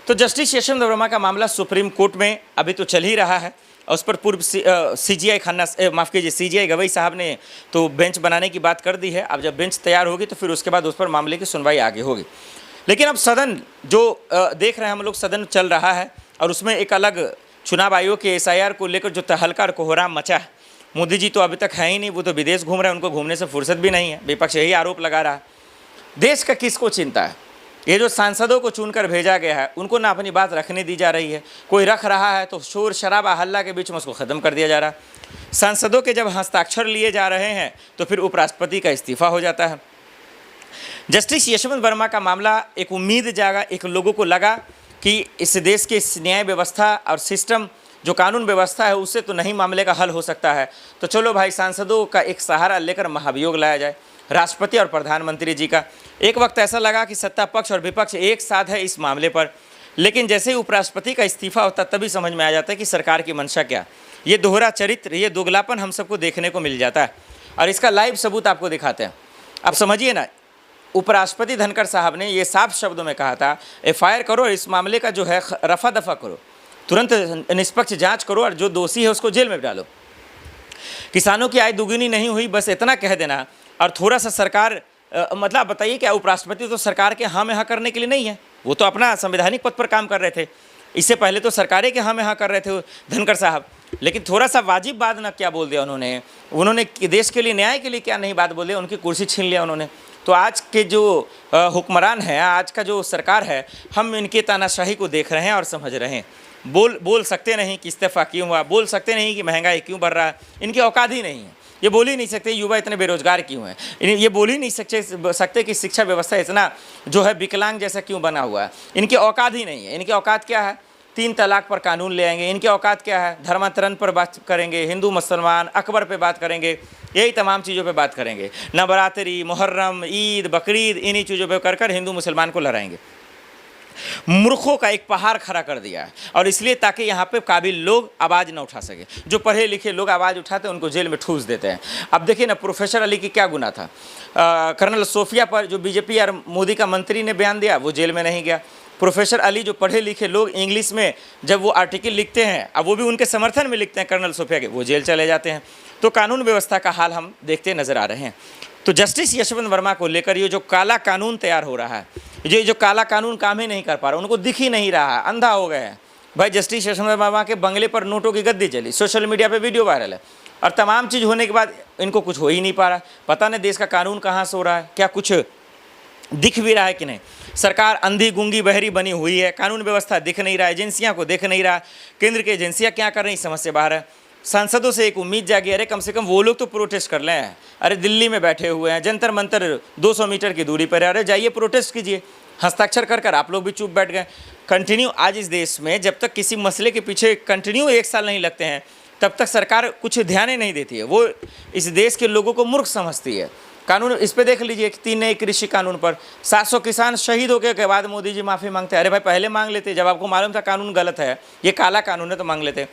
तो जस्टिस यशवंत वर्मा का मामला सुप्रीम कोर्ट में अभी तो चल ही रहा है और उस पर पूर्व सीजीआई खन्ना माफ़ कीजिए सीजीआई गवई साहब ने तो बेंच बनाने की बात कर दी है। अब जब बेंच तैयार होगी तो फिर उसके बाद उस पर मामले की सुनवाई आगे होगी। लेकिन अब सदन जो देख रहे हैं हम लोग, सदन चल रहा है और उसमें एक अलग चुनाव आयोग के एसआईआर को लेकर जो तहलका और कोहराम मचा है। मोदी जी तो अभी तक है ही नहीं, वो तो विदेश घूम रहे हैं, उनको घूमने से फुर्सत भी नहीं है। विपक्ष यही आरोप लगा रहा है। देश का किसको चिंता है? ये जो सांसदों को चुनकर भेजा गया है उनको ना अपनी बात रखने दी जा रही है। कोई रख रहा है तो शोर शराबा हल्ला के बीच में उसको ख़त्म कर दिया जा रहा है। सांसदों के जब हस्ताक्षर लिए जा रहे हैं तो फिर उपराष्ट्रपति का इस्तीफा हो जाता है। जस्टिस यशवंत वर्मा का मामला एक उम्मीद जागा, एक लोगों को लगा कि इस देश के न्याय व्यवस्था और सिस्टम जो कानून व्यवस्था है उससे तो नहीं मामले का हल हो सकता है। तो चलो भाई, सांसदों का एक सहारा लेकर महाभियोग लाया जाए, राष्ट्रपति और प्रधानमंत्री जी का। एक वक्त ऐसा लगा कि सत्ता पक्ष और विपक्ष एक साथ है इस मामले पर, लेकिन जैसे ही उपराष्ट्रपति का इस्तीफा होता तभी समझ में आ जाता है कि सरकार की मंशा क्या। ये दोहरा चरित्र, ये दोगलापन हम सबको देखने को मिल जाता है और इसका लाइव सबूत आपको दिखाते हैं। आप समझिए ना, उपराष्ट्रपति धनखड़ साहब ने ये साफ शब्दों में कहा था, एफआईआर करो, इस मामले का जो है रफा दफा करो, तुरंत निष्पक्ष जांच करो और जो दोषी है उसको जेल में डालो। किसानों की आय दुगुनी नहीं हुई, बस इतना कह देना और थोड़ा सा सरकार मतलब बताइए क्या उपराष्ट्रपति तो सरकार के हाँ में हाँ करने के लिए नहीं है, वो तो अपना संवैधानिक पद पर काम कर रहे थे। इससे पहले तो सरकारें के हाँ में हाँ कर रहे थे धनखड़ साहब, लेकिन थोड़ा सा वाजिब बात ना क्या बोल दिया उन्होंने देश के लिए, न्याय के लिए क्या नहीं बात बोल दिया, उनकी कुर्सी छीन लिया उन्होंने। तो आज के जो हुक्मरान हैं, आज का जो सरकार है, हम इनके तानाशाही को देख रहे हैं और समझ रहे हैं। बोल सकते नहीं कि इस्तीफा क्यों हुआ, बोल सकते नहीं कि महंगाई क्यों बढ़ रहा है, इनकी औकात ही नहीं है। ये बोल ही नहीं सकते युवा इतने बेरोजगार क्यों हैं, ये बोल ही नहीं सकते कि शिक्षा व्यवस्था इतना जो है विकलांग जैसा क्यों बना हुआ है। इनकी औकात ही नहीं है। इनकी औकात क्या है? 3 तलाक पर कानून ले आएंगे। इनकी औकात क्या है? धर्मांतरण पर बात करेंगे, हिंदू मुसलमान अकबर पे बात करेंगे, यही तमाम चीज़ों पे बात करेंगे। नवरात्रि, मुहर्रम, ईद, बकरीद, इन्हीं चीज़ों पे कर हिंदू मुसलमान को लड़ाएंगे। मूर्खों का एक पहाड़ खड़ा कर दिया है और इसलिए ताकि यहाँ पे काबिल लोग आवाज़ ना उठा सके। जो पढ़े लिखे लोग आवाज़ उठाते हैं उनको जेल में ठूस देते हैं। अब देखिए ना, प्रोफेसर अली की क्या गुनाह था? कर्नल सोफिया पर जो बीजेपी और मोदी का मंत्री ने बयान दिया, वो जेल में नहीं गया। प्रोफेसर अली जो पढ़े लिखे लोग इंग्लिश में जब वो आर्टिकल लिखते हैं, अब वो भी उनके समर्थन में लिखते हैं कर्नल सोफिया के, वो जेल चले जाते हैं। तो कानून व्यवस्था का हाल हम देखते नज़र आ रहे हैं। तो जस्टिस यशवंत वर्मा को लेकर ये जो काला कानून तैयार हो रहा है, ये जो काला कानून काम ही नहीं कर पा रहा, उनको दिख ही नहीं रहा है, अंधा हो गए हैं भाई। जस्टिस यशवंत वर्मा के बंगले पर नोटों की गद्दी चली, सोशल मीडिया पे वीडियो वायरल है और तमाम चीज़ होने के बाद इनको कुछ हो ही नहीं पा रहा। पता नहीं देश का कानून कहाँ से हो रहा है, क्या कुछ दिख भी रहा है कि नहीं। सरकार अंधी गूंगी बहरी बनी हुई है, कानून व्यवस्था दिख नहीं रहा, एजेंसियाँ को दिख नहीं रहा, केंद्र की एजेंसियाँ क्या कर रही समझ से बाहर है। सांसदों से एक उम्मीद जागी, अरे कम से कम वो लोग तो प्रोटेस्ट कर लें। अरे दिल्ली में बैठे हुए हैं, जंतर मंतर 200 मीटर की दूरी पर है, अरे जाइए प्रोटेस्ट कीजिए। हस्ताक्षर कर आप लोग भी चुप बैठ गए। कंटिन्यू आज इस देश में जब तक किसी मसले के पीछे कंटिन्यू 1 साल नहीं लगते हैं तब तक सरकार कुछ ध्यान ही नहीं देती है। वो इस देश के लोगों को मूर्ख समझती है। कानून इस पे देख लीजिए, 3 नए कृषि कानून पर 700 किसान शहीद हो गए के बाद मोदी जी माफ़ी मांगते हैं। अरे भाई पहले मांग लेते, जब आपको मालूम था कानून गलत है, ये काला कानून है, तो मांग लेते।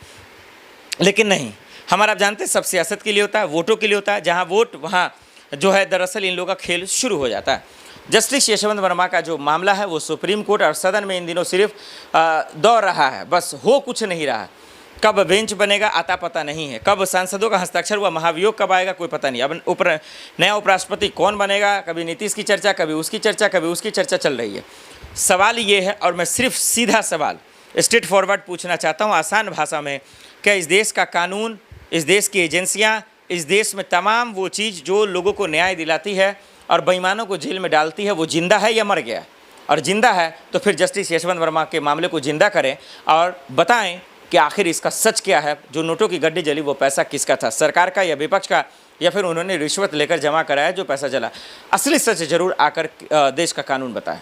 लेकिन नहीं, हमारा आप जानते हैं सब सियासत के लिए होता है, वोटों के लिए होता है। जहाँ वोट वहाँ जो है दरअसल इन लोगों का खेल शुरू हो जाता है। जस्टिस यशवंत वर्मा का जो मामला है वो सुप्रीम कोर्ट और सदन में इन दिनों सिर्फ दौड़ रहा है, बस हो कुछ नहीं रहा। कब बेंच बनेगा आता पता नहीं है, कब सांसदों का हस्ताक्षर हुआ, महाभियोग कब आएगा कोई पता नहीं। अब नया उपराष्ट्रपति कौन बनेगा, कभी नीतीश की चर्चा, कभी उसकी चर्चा, कभी उसकी चर्चा चल रही है। सवाल ये है, और मैं सिर्फ सीधा सवाल स्ट्रेट फॉरवर्ड पूछना चाहता हूँ आसान भाषा में, क्या इस देश का कानून, इस देश की एजेंसियाँ, इस देश में तमाम वो चीज़ जो लोगों को न्याय दिलाती है और बेईमानों को जेल में डालती है, वो जिंदा है या मर गया? और जिंदा है तो फिर जस्टिस यशवंत वर्मा के मामले को जिंदा करें और बताएं कि आखिर इसका सच क्या है। जो नोटों की गड्डी जली वो पैसा किसका था, सरकार का या विपक्ष का, या फिर उन्होंने रिश्वत लेकर जमा कराया जो पैसा जला? असली सच जरूर आकर देश का कानून बताएं।